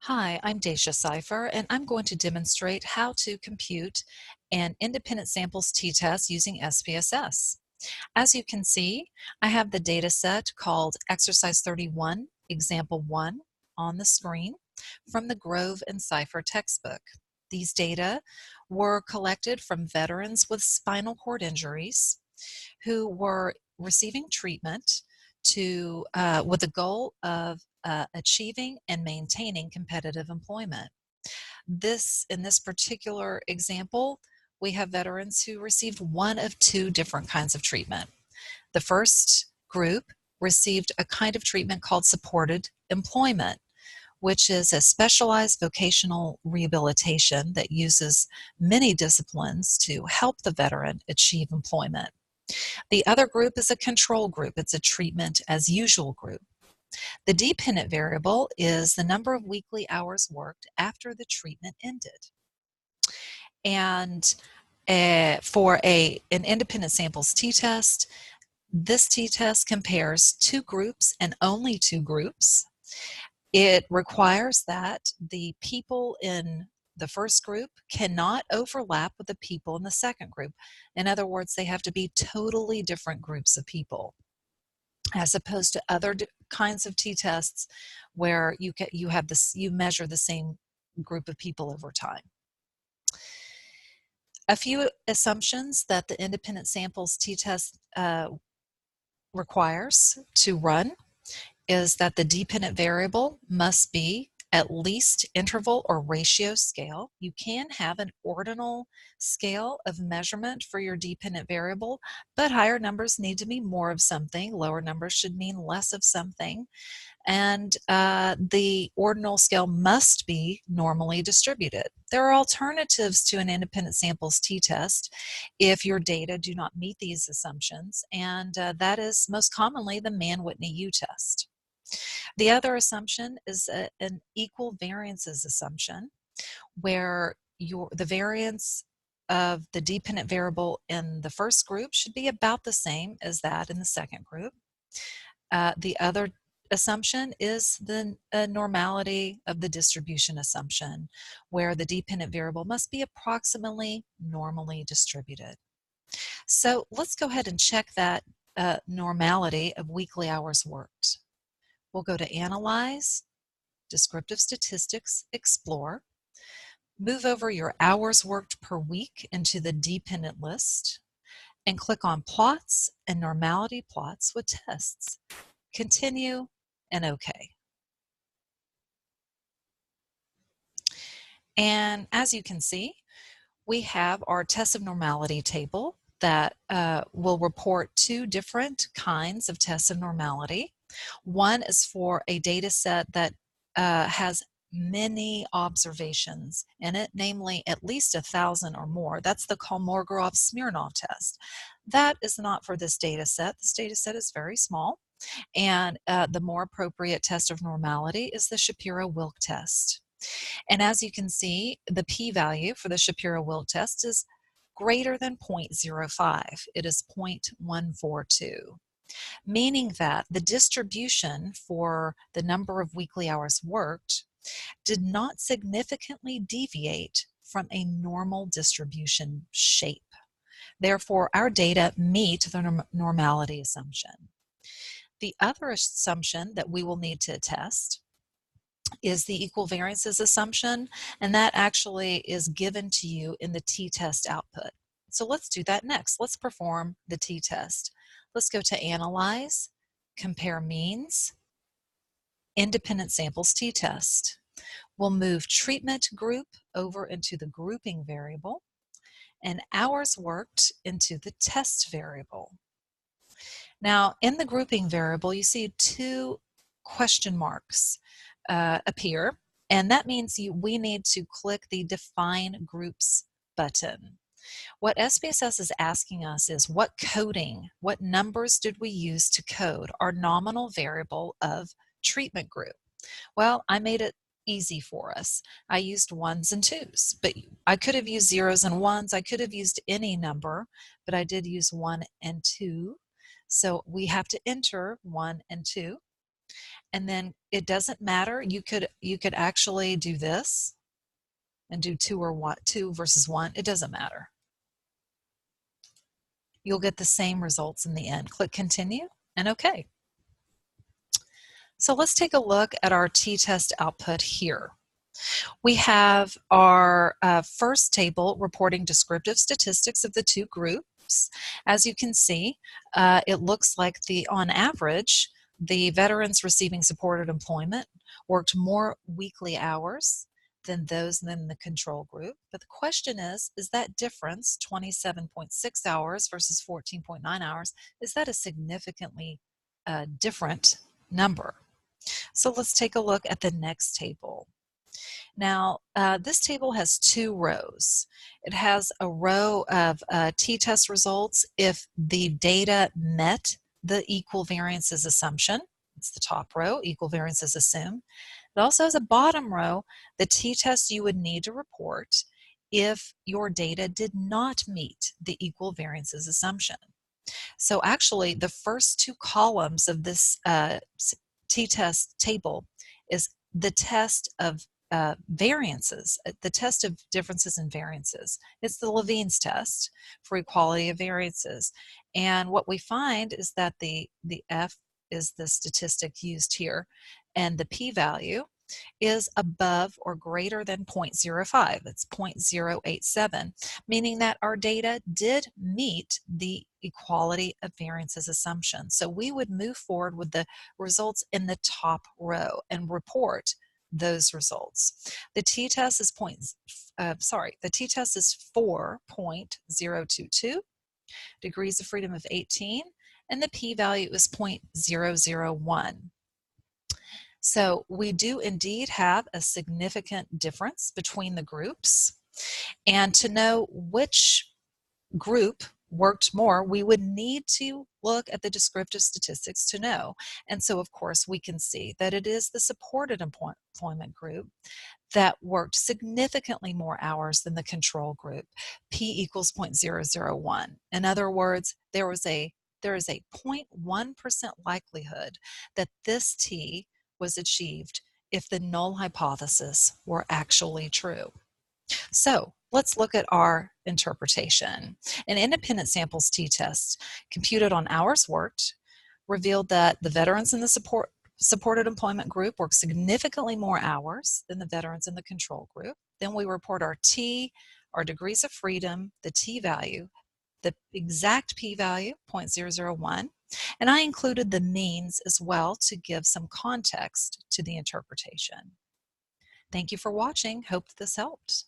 Hi, I'm Dacia Cipher, and I'm going to demonstrate how to compute an independent samples t-test using SPSS. As you can see, I have the data set called Exercise 31, Example 1 on the screen from the Grove and Cipher textbook. These data were collected from veterans with spinal cord injuries who were receiving treatment with the goal of achieving and maintaining competitive employment. In this particular example, we have veterans who received one of two different kinds of treatment. The first group received a kind of treatment called supported employment, which is a specialized vocational rehabilitation that uses many disciplines to help the veteran achieve employment. The other group is a control group. It's a treatment as usual group. The dependent variable is the number of weekly hours worked after the treatment ended. And for an independent samples t-test, this t-test compares two groups and only two groups. It requires that the people in the first group cannot overlap with the people in the second group. In other words, they have to be totally different groups of people, as opposed to other kinds of t-tests where you measure the same group of people over time. A few assumptions that the independent samples t-test requires to run is that the dependent variable must be at least interval or ratio scale. You can have an ordinal scale of measurement for your dependent variable, but higher numbers need to be more of something. Lower numbers should mean less of something. And the ordinal scale must be normally distributed. There are alternatives to an independent samples t-test if your data do not meet these assumptions, and that is most commonly the Mann-Whitney U-test. The other assumption is an equal variances assumption, where the variance of the dependent variable in the first group should be about the same as that in the second group. The other assumption is the normality of the distribution assumption, where the dependent variable must be approximately normally distributed. So let's go ahead and check that normality of weekly hours worked. We'll go to Analyze, Descriptive Statistics, Explore, move over your hours worked per week into the dependent list, and click on Plots and Normality Plots with Tests. Continue and OK. And as you can see, we have our test of normality table that will report two different kinds of tests of normality. One is for a data set that has many observations in it, namely at least 1,000 or more. That's the Kolmogorov-Smirnov test. That is not for this data set. This data set is very small, and the more appropriate test of normality is the Shapiro-Wilk test. And as you can see, the p-value for the Shapiro-Wilk test is greater than 0.05. It is 0.142, meaning that the distribution for the number of weekly hours worked did not significantly deviate from a normal distribution shape. Therefore, our data meet the normality assumption. The other assumption that we will need to test is the equal variances assumption, and that actually is given to you in the t-test output. So let's do that next. Let's perform the t-test. Let's go to Analyze, Compare Means, Independent Samples t-test. We'll move treatment group over into the grouping variable and hours worked into the test variable. Now, in the grouping variable, you see two question marks appear, and that means we need to click the Define Groups button. What SPSS is asking us is what coding, what numbers did we use to code our nominal variable of treatment group? Well, I made it easy for us. I used ones and twos, but I could have used zeros and ones. I could have used any number, but I did use 1 and 2. So we have to enter 1 and 2. and then it doesn't matter. You could actually do this and do 2 versus 1. It doesn't matter. You'll get the same results in the end. Click continue and OK. So let's take a look at our t-test output here. We have our first table reporting descriptive statistics of the two groups. As you can see, it looks like on average, the veterans receiving supported employment worked more weekly hours than those in the control group. But the question is that difference, 27.6 hours versus 14.9 hours, is that a significantly different number? So let's take a look at the next table. Now, this table has 2 rows. It has a row of t-test results if the data met the equal variances assumption. It's the top row, equal variances assumed. It also has a bottom row, the t-test you would need to report if your data did not meet the equal variances assumption. So actually, the first 2 columns of this t-test table is the test of variances, the test of differences in variances. It's the Levine's test for equality of variances. And what we find is that the F is the statistic used here, and the p-value is above or greater than 0.05. It's 0.087, meaning that our data did meet the equality of variances assumption. So we would move forward with the results in the top row and report those results. The t-test is the t-test is 4.022, degrees of freedom of 18, and the p-value is 0.001. So we do indeed have a significant difference between the groups, and to know which group worked more, we would need to look at the descriptive statistics to know. And so, of course, we can see that it is the supported employment group that worked significantly more hours than the control group, p equals 0.001. In other words, there is a 0.1% likelihood that this t was achieved if the null hypothesis were actually true. So let's look at our interpretation. An independent samples t-test computed on hours worked revealed that the veterans in the supported employment group worked significantly more hours than the veterans in the control group. Then we report our t, our degrees of freedom, the t-value, the exact p-value, 0.001, and I included the means as well to give some context to the interpretation. Thank you for watching. Hope this helped.